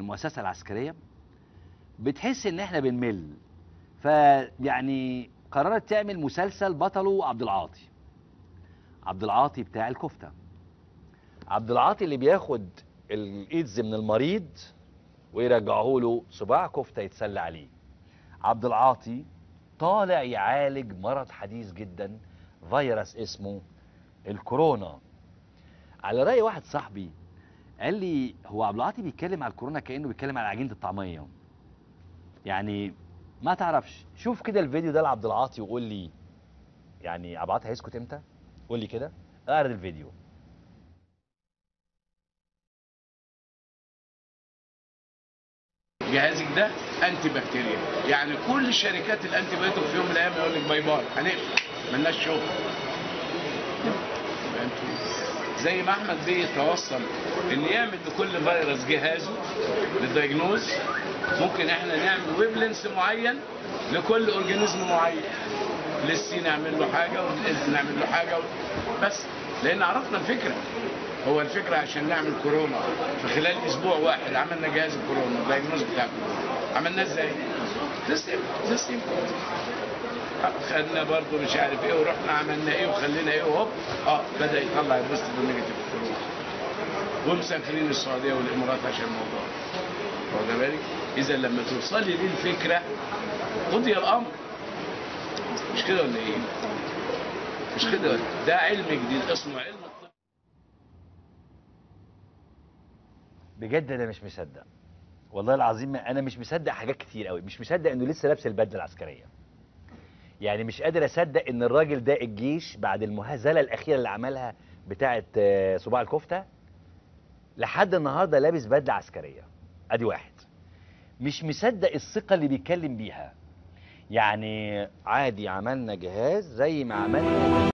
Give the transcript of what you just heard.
المؤسسه العسكريه بتحس ان احنا بنمل، فيعني قررت تعمل مسلسل بطله عبد العاطي. عبد العاطي بتاع الكفته، عبد العاطي اللي بياخد الايدز من المريض ويرجعه له صباع كفته يتسلى عليه. عبد العاطي طالع يعالج مرض حديث جدا، فيروس اسمه الكورونا. على رأي واحد صاحبي قال لي هو عبد العاطي بيتكلم على الكورونا كأنه بيتكلم على عجينة الطعمية. يعني ما تعرفش، شوف كده الفيديو ده لعبد العاطي وقول لي يعني عبد العاطي هيسكت امتى؟ قول لي كده، اعرض الفيديو. جهازك ده انتي بكتيريا، يعني كل شركات الانتي بايوتيك في يوم من الايام يقول لك باي باي هنقفل مالناش شغل. زي ما احمد بيتوصل ان يعمل لكل فيروس جهازه للدايجنوز، ممكن احنا نعمل ويبلنس معين لكل اورجانيزم معين. للسي نعمل له حاجه وللإلف نعمل له حاجه بس، لان عرفنا الفكره. هو الفكره عشان نعمل كورونا في خلال اسبوع واحد عملنا جهاز الكورونا الدايجنوز بتاع الكورونا. عملناه ازاي؟ تسليم خدنا برضه مش عارف ايه ورحنا عملنا ايه وخلينا ايه وهوب بدا يطلع البوزيتيف والنيجاتيف كورونا. ومسافرين السعوديه والامارات عشان الموضوع. واخد بالك؟ اذا لما توصلي للفكره قضي الامر. مش كده ولا ايه؟ مش كده ولا ده علم جديد اسمه علم الطب. بجد انا مش مصدق، والله العظيم انا مش مصدق حاجات كتير قوي. مش مصدق انه لسه لابس البدله العسكريه، يعني مش قادر اصدق ان الراجل ده الجيش بعد المهزله الاخيره اللي عملها بتاعه صباع الكفته لحد النهارده لابس بدله عسكريه. ادي واحد. مش مصدق الثقه اللي بيتكلم بيها، يعني عادي عملنا جهاز زي ما عملنا